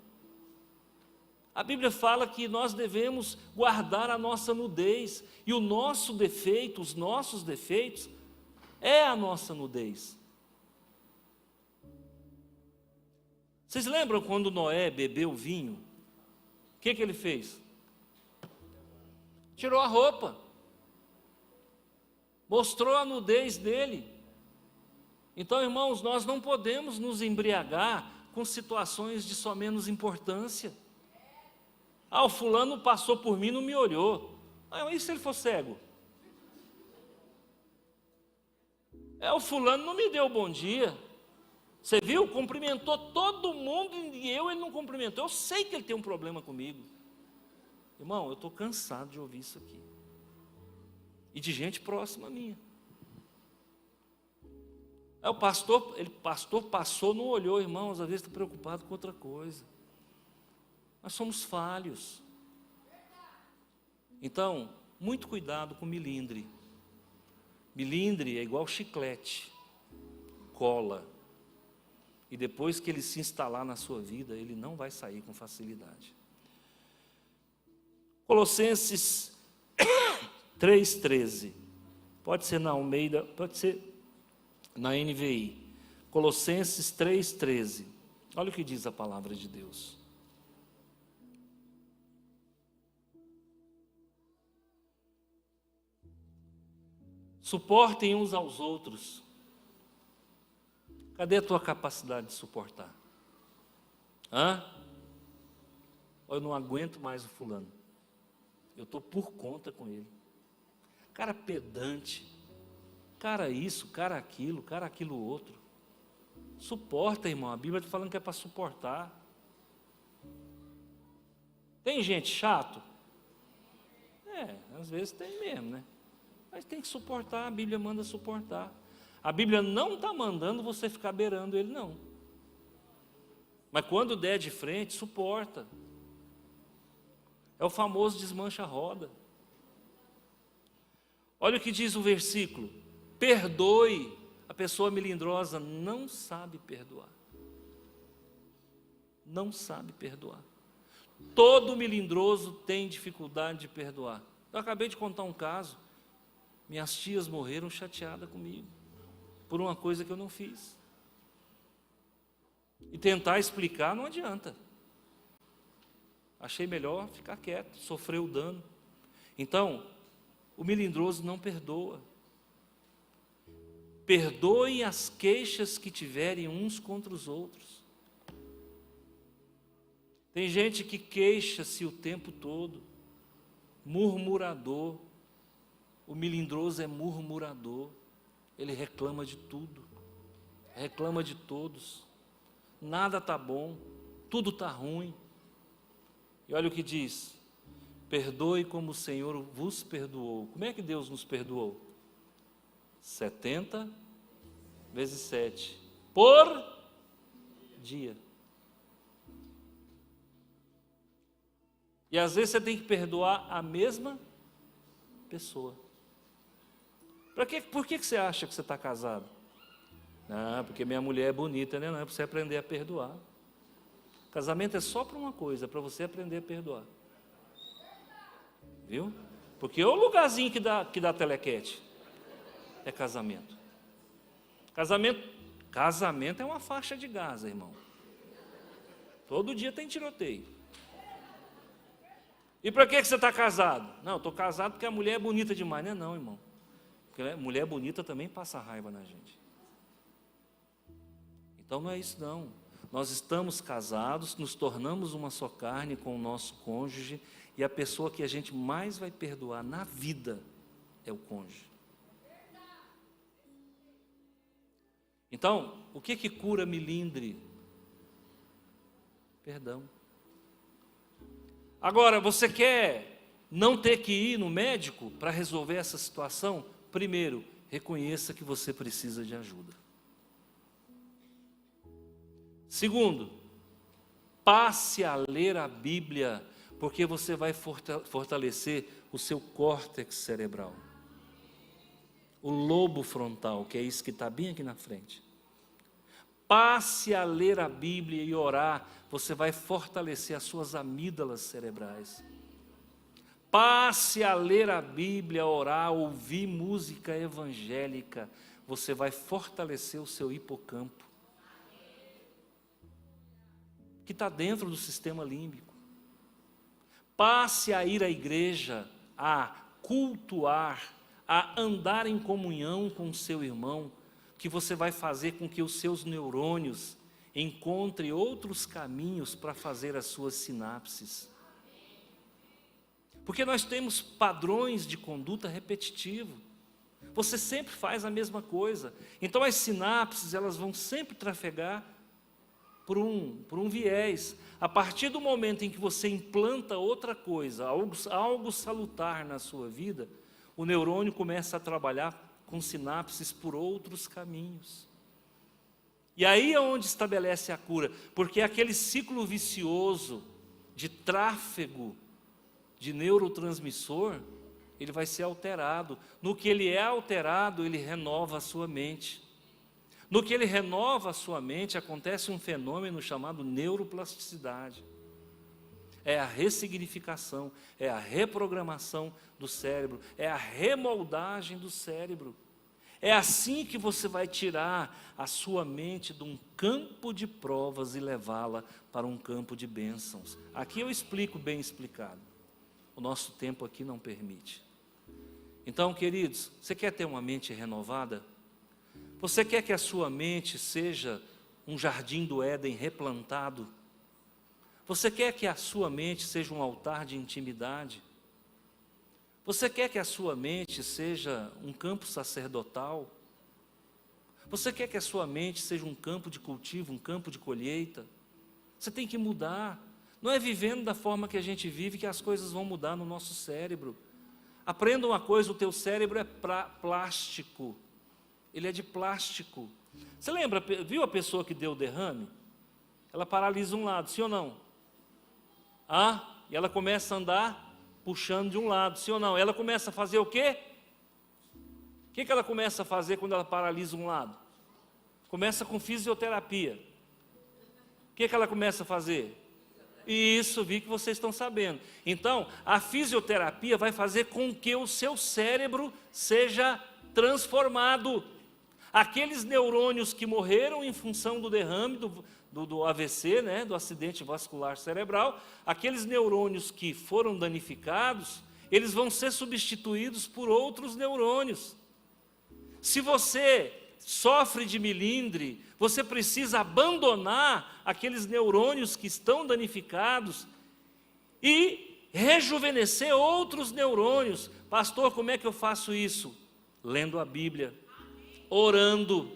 A Bíblia fala que nós devemos guardar a nossa nudez, e o nosso defeito, os nossos defeitos, é a nossa nudez. Vocês lembram quando Noé bebeu vinho? O que ele fez? Tirou a roupa, mostrou a nudez dele. Então, irmãos, nós não podemos nos embriagar com situações de só menos importância. Ah, o fulano passou por mim e não me olhou. Ah, e se ele for cego? O fulano não me deu bom dia. Você viu? Cumprimentou todo mundo e ele não cumprimentou. Eu sei que ele tem um problema comigo. Irmão, eu estou cansado de ouvir isso aqui. E de gente próxima a minha. O pastor passou, não olhou, irmãos, às vezes está preocupado com outra coisa. Nós somos falhos. Então, muito cuidado com milindre. Milindre é igual chiclete, cola. E depois que ele se instalar na sua vida, ele não vai sair com facilidade. Colossenses 3,13. Pode ser na Almeida, pode ser na NVI. Colossenses 3,13. Olha o que diz a palavra de Deus. Suportem uns aos outros. Cadê a tua capacidade de suportar? Eu não aguento mais o fulano. Eu estou por conta com ele. Cara pedante. Cara isso, cara aquilo outro. Suporta, irmão. A Bíblia está falando que é para suportar. Tem gente chato? Às vezes tem mesmo, né? Mas tem que suportar, a Bíblia manda suportar. A Bíblia não está mandando você ficar beirando ele, não. Mas quando der de frente, suporta. É o famoso desmancha a roda. Olha o que diz o versículo. Perdoe. A pessoa melindrosa não sabe perdoar. Não sabe perdoar. Todo melindroso tem dificuldade de perdoar. Eu acabei de contar um caso. Minhas tias morreram chateadas comigo, por uma coisa que eu não fiz. E tentar explicar não adianta. Achei melhor ficar quieto, sofrer o dano. Então, o melindroso não perdoa. Perdoe as queixas que tiverem uns contra os outros. Tem gente que queixa-se o tempo todo, murmurador. O melindroso é murmurador, ele reclama de tudo, reclama de todos, nada está bom, tudo está ruim. E olha o que diz, perdoe como o Senhor vos perdoou. Como é que Deus nos perdoou? 70 vezes 7, por dia. E às vezes você tem que perdoar a mesma pessoa. Por que você acha que você está casado? Porque minha mulher é bonita, né? Não é para você aprender a perdoar. Casamento é só para uma coisa, para você aprender a perdoar. Viu? Porque o lugarzinho que dá telequete é casamento. Casamento é uma faixa de Gaza, irmão. Todo dia tem tiroteio. E para que você está casado? Não, estou casado porque a mulher é bonita demais. Não, irmão. Porque, né, mulher bonita também passa raiva na gente. Então não é isso não. Nós estamos casados, nos tornamos uma só carne com o nosso cônjuge, e a pessoa que a gente mais vai perdoar na vida é o cônjuge. Então, o que cura milindre? Perdão. Agora, você quer não ter que ir no médico para resolver essa situação? Primeiro, reconheça que você precisa de ajuda. Segundo, passe a ler a Bíblia, porque você vai fortalecer o seu córtex cerebral. O lobo frontal, que é isso que está bem aqui na frente. Passe a ler a Bíblia e orar, você vai fortalecer as suas amígdalas cerebrais. Passe a ler a Bíblia, orar, ouvir música evangélica, você vai fortalecer o seu hipocampo, que está dentro do sistema límbico. Passe a ir à igreja, a cultuar, a andar em comunhão com o seu irmão, que você vai fazer com que os seus neurônios encontrem outros caminhos para fazer as suas sinapses. Porque nós temos padrões de conduta repetitivo. Você sempre faz a mesma coisa. Então as sinapses, elas vão sempre trafegar por um viés. A partir do momento em que você implanta outra coisa, algo salutar na sua vida, o neurônio começa a trabalhar com sinapses por outros caminhos. E aí é onde estabelece a cura, porque aquele ciclo vicioso de tráfego de neurotransmissor, ele vai ser alterado. No que ele é alterado, ele renova a sua mente. No que ele renova a sua mente, acontece um fenômeno chamado neuroplasticidade. É a ressignificação, é a reprogramação do cérebro, é a remoldagem do cérebro. É assim que você vai tirar a sua mente de um campo de provas e levá-la para um campo de bênçãos. Aqui eu explico bem explicado. O nosso tempo aqui não permite. Então, queridos, você quer ter uma mente renovada? Você quer que a sua mente seja um jardim do Éden replantado? Você quer que a sua mente seja um altar de intimidade? Você quer que a sua mente seja um campo sacerdotal? Você quer que a sua mente seja um campo de cultivo, um campo de colheita? Você tem que mudar. Não é vivendo da forma que a gente vive que as coisas vão mudar no nosso cérebro. Aprenda uma coisa, o teu cérebro é plástico. Ele é de plástico. Você lembra, viu a pessoa que deu o derrame? Ela paralisa um lado, sim ou não? E ela começa a andar puxando de um lado, sim ou não? Ela começa a fazer o quê? O que ela começa a fazer quando ela paralisa um lado? Começa com fisioterapia. O que ela começa a fazer? Isso, vi que vocês estão sabendo. Então, a fisioterapia vai fazer com que o seu cérebro seja transformado. Aqueles neurônios que morreram em função do derrame, do AVC, né, do acidente vascular cerebral, aqueles neurônios que foram danificados, eles vão ser substituídos por outros neurônios. Se você sofre de milindre, você precisa abandonar aqueles neurônios que estão danificados e rejuvenescer outros neurônios. Pastor, como é que eu faço isso? Lendo a Bíblia, orando,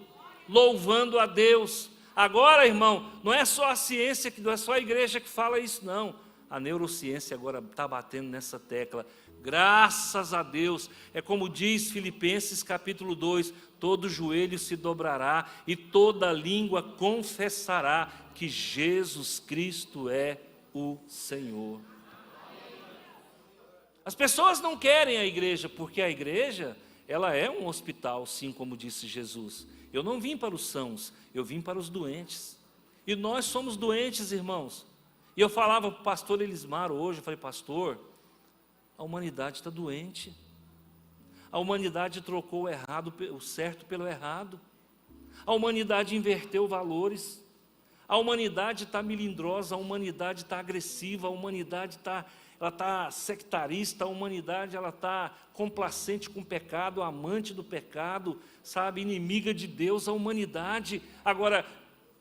louvando a Deus. Agora, irmão, não é só a ciência, não é só a igreja que fala isso, não. A neurociência agora está batendo nessa tecla. Graças a Deus, é como diz Filipenses capítulo 2, todo joelho se dobrará e toda língua confessará que Jesus Cristo é o Senhor. As pessoas não querem a igreja, porque a igreja, ela é um hospital, sim, como disse Jesus. Eu não vim para os sãos, eu vim para os doentes. E nós somos doentes, irmãos. E eu falava para o pastor Elismaro hoje, eu falei, pastor, a humanidade está doente. A humanidade trocou o certo pelo errado. A humanidade inverteu valores. A humanidade está melindrosa, a humanidade está agressiva, a humanidade está ela está sectarista, a humanidade ela está complacente com o pecado, amante do pecado, sabe, inimiga de Deus, a humanidade. Agora,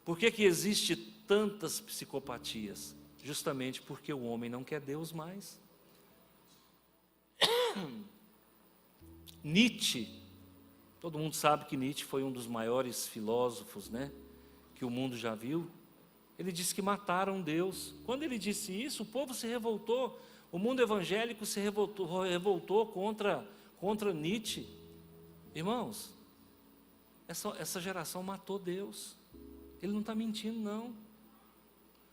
por que existe tantas psicopatias? Justamente porque o homem não quer Deus mais. Nietzsche, todo mundo sabe que Nietzsche foi um dos maiores filósofos, né, que o mundo já viu. Ele disse que mataram Deus. Quando ele disse isso, o povo se revoltou. O mundo evangélico se revoltou contra Nietzsche. Irmãos, essa geração matou Deus. Ele não está mentindo, não.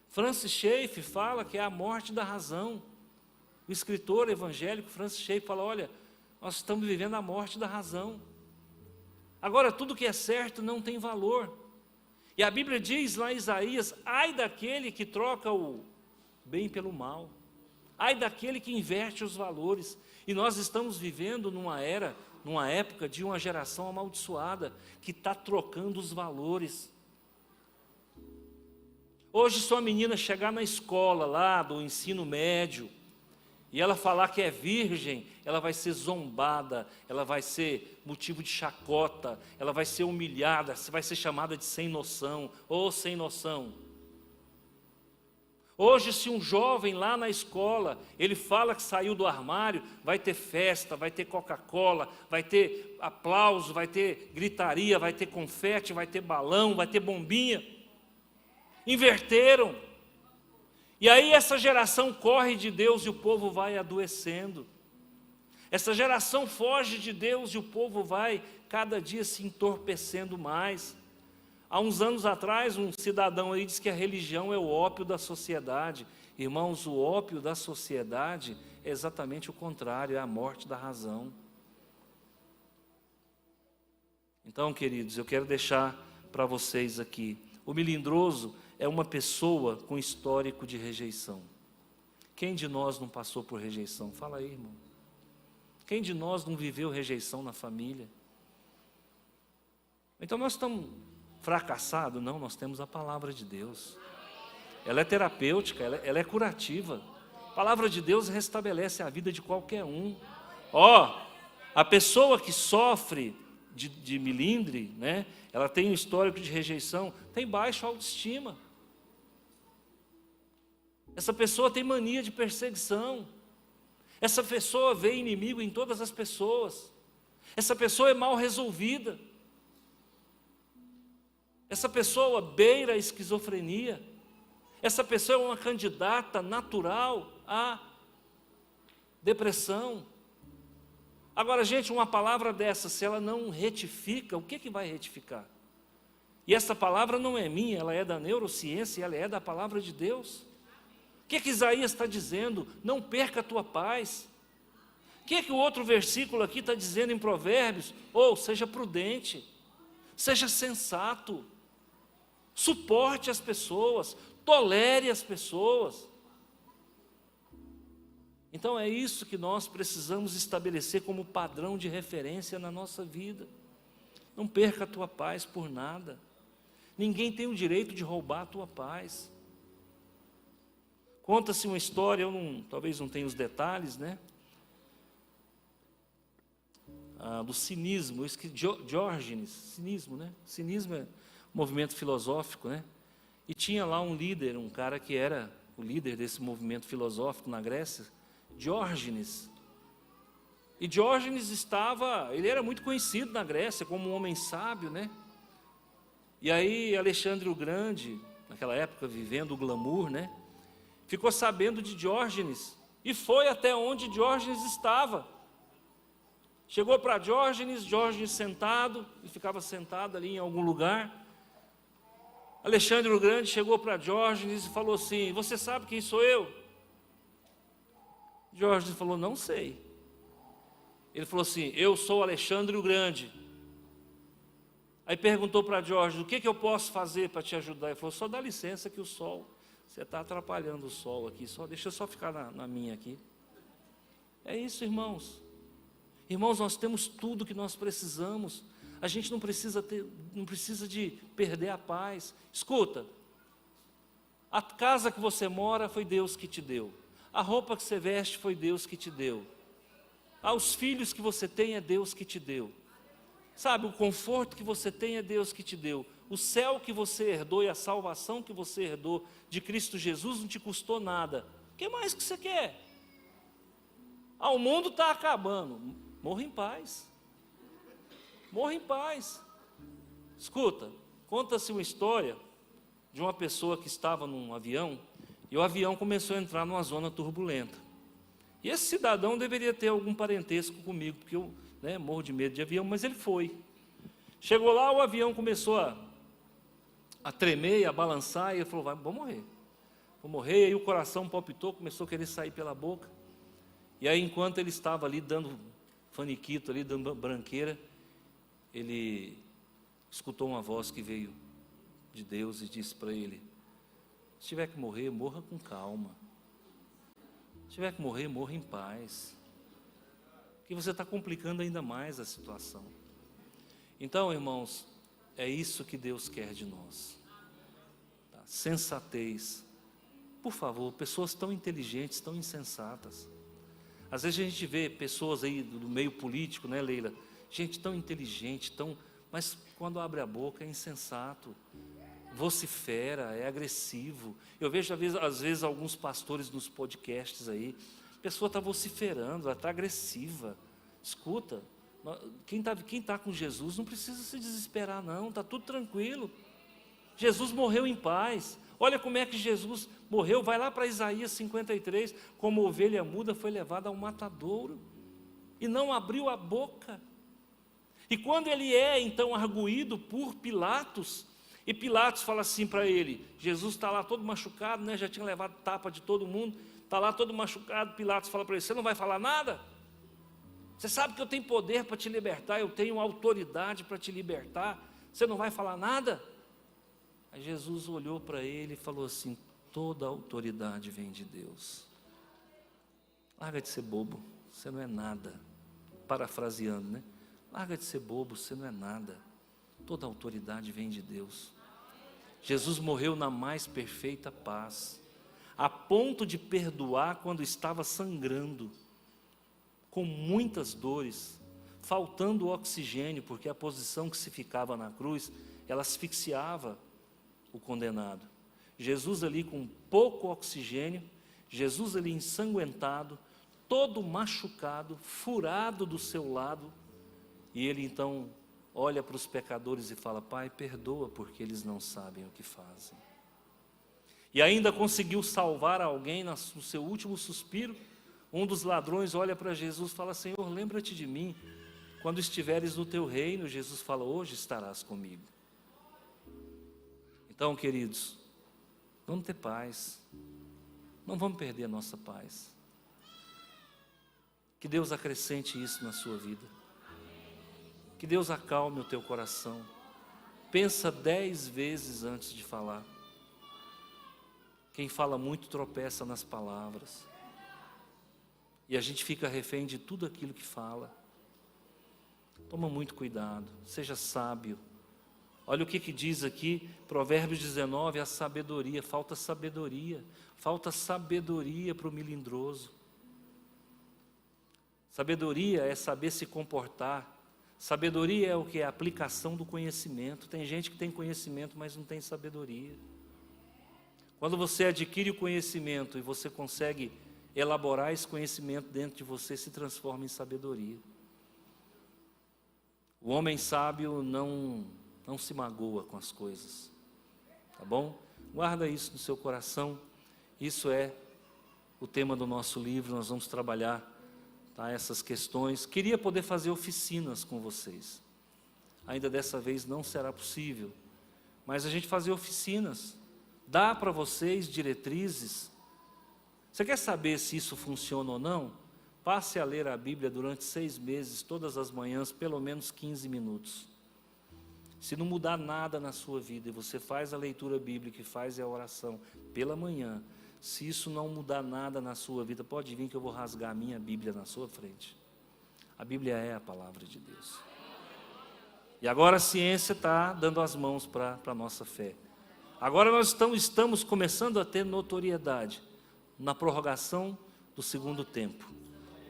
Francis Schaeffer fala que é a morte da razão. O escritor evangélico Francis Schaeffer fala, olha, nós estamos vivendo a morte da razão. Agora, tudo que é certo não tem valor. E a Bíblia diz lá em Isaías, ai daquele que troca o bem pelo mal. Ai daquele que inverte os valores. E nós estamos vivendo numa época de uma geração amaldiçoada, que está trocando os valores. Hoje, se uma menina chegar na escola lá do ensino médio, e ela falar que é virgem, ela vai ser zombada, ela vai ser motivo de chacota, ela vai ser humilhada, vai ser chamada de sem noção, ou sem noção. Hoje, se um jovem lá na escola, ele fala que saiu do armário, vai ter festa, vai ter Coca-Cola, vai ter aplauso, vai ter gritaria, vai ter confete, vai ter balão, vai ter bombinha. Inverteram. E aí essa geração corre de Deus e o povo vai adoecendo. Essa geração foge de Deus e o povo vai cada dia se entorpecendo mais. Há uns anos atrás, um cidadão aí disse que a religião é o ópio da sociedade. Irmãos, o ópio da sociedade é exatamente o contrário, é a morte da razão. Então, queridos, eu quero deixar para vocês aqui, o melindroso é uma pessoa com histórico de rejeição. Quem de nós não passou por rejeição? Fala aí, irmão. Quem de nós não viveu rejeição na família? Então nós estamos fracassados? Não, nós temos a palavra de Deus. Ela é terapêutica, ela é curativa. A palavra de Deus restabelece a vida de qualquer um. A pessoa que sofre de melindre, né, ela tem um histórico de rejeição, tem baixa autoestima. Essa pessoa tem mania de perseguição. Essa pessoa vê inimigo em todas as pessoas. Essa pessoa é mal resolvida. Essa pessoa beira a esquizofrenia. Essa pessoa é uma candidata natural à depressão. Agora, gente, uma palavra dessa, se ela não retifica, o que vai retificar? E essa palavra não é minha, ela é da neurociência, ela é da palavra de Deus. O que Isaías está dizendo? Não perca a tua paz. O que o outro versículo aqui está dizendo em Provérbios? Seja prudente, seja sensato, suporte as pessoas, tolere as pessoas. Então é isso que nós precisamos estabelecer como padrão de referência na nossa vida. Não perca a tua paz por nada. Ninguém tem o direito de roubar a tua paz. Conta-se uma história, talvez não tenha os detalhes, né? Do cinismo, Diógenes, cinismo, né? Cinismo é um movimento filosófico, né? E tinha lá um líder, um cara que era o líder desse movimento filosófico na Grécia, Diógenes. E Diógenes ele era muito conhecido na Grécia como um homem sábio, né? E aí Alexandre o Grande, naquela época vivendo o glamour, né? Ficou sabendo de Diógenes e foi até onde Diógenes estava. Chegou para Diógenes sentado, ele ficava sentado ali em algum lugar. Alexandre o Grande chegou para Diógenes e falou assim: você sabe quem sou eu? Diógenes falou: não sei. Ele falou assim: eu sou Alexandre o Grande. Aí perguntou para Diógenes: o que eu posso fazer para te ajudar? Ele falou: só dá licença que o sol... Você está atrapalhando o sol aqui, deixa eu só ficar na minha aqui. É isso, irmãos. Irmãos, nós temos tudo que nós precisamos. A gente não precisa de perder a paz. Escuta, a casa que você mora foi Deus que te deu. A roupa que você veste foi Deus que te deu. Os filhos que você tem é Deus que te deu. Sabe, o conforto que você tem é Deus que te deu. O céu que você herdou e a salvação que você herdou de Cristo Jesus não te custou nada. O que mais que você quer? O mundo está acabando. Morra em paz. Morra em paz. Escuta, conta-se uma história de uma pessoa que estava num avião e o avião começou a entrar numa zona turbulenta. E esse cidadão deveria ter algum parentesco comigo, porque eu morro de medo de avião, mas ele foi. Chegou lá, o avião começou a tremer, a balançar, e ele falou, vou morrer. Vou morrer, e aí o coração palpitou, começou a querer sair pela boca. E aí, enquanto ele estava ali dando faniquito, ali dando branqueira, ele escutou uma voz que veio de Deus e disse para ele, se tiver que morrer, morra com calma. Se tiver que morrer, morra em paz. Porque você está complicando ainda mais a situação. Então, irmãos, é isso que Deus quer de nós. Tá? Sensatez. Por favor, pessoas tão inteligentes, tão insensatas. Às vezes a gente vê pessoas aí do meio político, né, Leila? Gente tão inteligente, mas quando abre a boca é insensato, vocifera, é agressivo. Eu vejo às vezes alguns pastores nos podcasts aí, a pessoa está vociferando, ela está agressiva. Escuta, quem tá com Jesus não precisa se desesperar não, está tudo tranquilo. Jesus morreu em paz. Olha como é que Jesus morreu, vai lá para Isaías 53, como ovelha muda foi levada ao matadouro, e não abriu a boca. E quando ele é então arguído por Pilatos, e Pilatos fala assim para ele, Jesus está lá todo machucado, né, já tinha levado tapa de todo mundo, está lá todo machucado, Pilatos fala para ele, você não vai falar nada? Você sabe que eu tenho poder para te libertar, eu tenho autoridade para te libertar, você não vai falar nada? Aí Jesus olhou para ele e falou assim, toda a autoridade vem de Deus. Larga de ser bobo, você não é nada. Parafraseando, né? Larga de ser bobo, você não é nada. Toda a autoridade vem de Deus. Jesus morreu na mais perfeita paz, a ponto de perdoar quando estava sangrando, com muitas dores, faltando oxigênio, porque a posição que se ficava na cruz, ela asfixiava o condenado. Jesus ali com pouco oxigênio, Jesus ali ensanguentado, todo machucado, furado do seu lado, e ele então olha para os pecadores e fala, Pai, perdoa porque eles não sabem o que fazem. E ainda conseguiu salvar alguém no seu último suspiro. Um dos ladrões olha para Jesus e fala, Senhor, lembra-te de mim, quando estiveres no teu reino. Jesus fala, hoje estarás comigo. Então, queridos, vamos ter paz, não vamos perder a nossa paz. Que Deus acrescente isso na sua vida, que Deus acalme o teu coração, pensa 10 vezes antes de falar. Quem fala muito tropeça nas palavras, e a gente fica refém de tudo aquilo que fala. Toma muito cuidado, seja sábio. Olha o que diz aqui, Provérbios 19, a sabedoria, falta sabedoria para o melindroso. Sabedoria é saber se comportar, sabedoria é o que? É a aplicação do conhecimento. Tem gente que tem conhecimento, mas não tem sabedoria. Quando você adquire o conhecimento e você consegue elaborar esse conhecimento dentro de você, se transforma em sabedoria. O homem sábio não se magoa com as coisas, tá bom? Guarda isso no seu coração. Isso é o tema do nosso livro. Nós vamos trabalhar, tá, essas questões. Queria poder fazer oficinas com vocês, ainda dessa vez não será possível, mas a gente fazer oficinas, dá para vocês diretrizes. Você quer saber se isso funciona ou não? Passe a ler a Bíblia durante 6 meses, todas as manhãs, pelo menos 15 minutos. Se não mudar nada na sua vida, e você faz a leitura bíblica e faz a oração pela manhã, se isso não mudar nada na sua vida, pode vir que eu vou rasgar a minha Bíblia na sua frente. A Bíblia é a palavra de Deus. E agora a ciência está dando as mãos para a nossa fé. Agora nós estamos começando a ter notoriedade. na prorrogação do segundo tempo.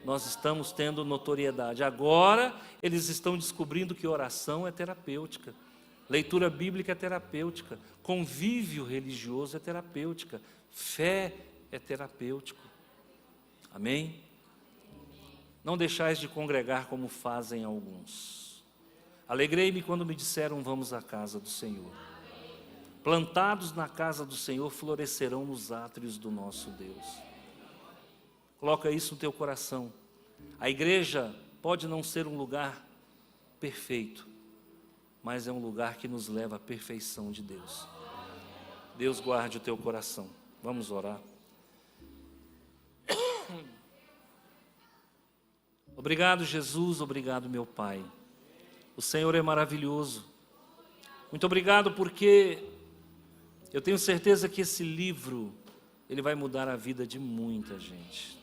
Nós estamos tendo notoriedade. Agora, eles estão descobrindo que oração é terapêutica, leitura bíblica é terapêutica, convívio religioso é terapêutica, fé é terapêutico. Amém? Não deixais de congregar como fazem alguns. Alegrei-me quando me disseram: vamos à casa do Senhor. Plantados na casa do Senhor, florescerão nos átrios do nosso Deus. Coloca isso no teu coração. A igreja pode não ser um lugar perfeito, mas é um lugar que nos leva à perfeição de Deus. Deus guarde o teu coração. Vamos orar. Obrigado, Jesus, obrigado, meu Pai. O Senhor é maravilhoso. Muito obrigado, porque eu tenho certeza que esse livro, ele vai mudar a vida de muita gente.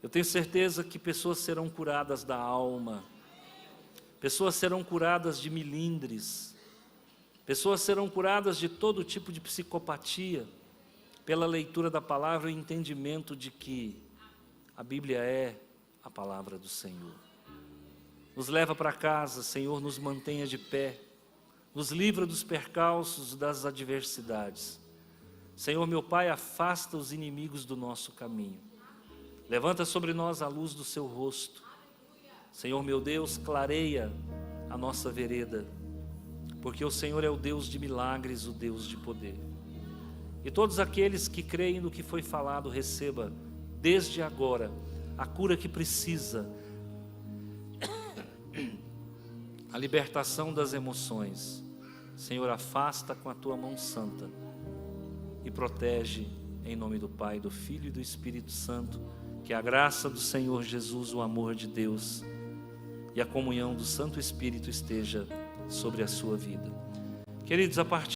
Eu tenho certeza que pessoas serão curadas da alma, pessoas serão curadas de milindres, pessoas serão curadas de todo tipo de psicopatia, pela leitura da palavra e entendimento de que a Bíblia é a palavra do Senhor. Nos leva para casa, Senhor, nos mantenha de pé, nos livra dos percalços, das adversidades. Senhor, meu Pai, afasta os inimigos do nosso caminho. Levanta sobre nós a luz do seu rosto. Senhor, meu Deus, clareia a nossa vereda, porque o Senhor é o Deus de milagres, o Deus de poder. E todos aqueles que creem no que foi falado, receba, desde agora, a cura que precisa, a libertação das emoções. Senhor, afasta com a tua mão santa e protege em nome do Pai, do Filho e do Espírito Santo. Que a graça do Senhor Jesus, o amor de Deus e a comunhão do Santo Espírito esteja sobre a sua vida. Queridos, a partir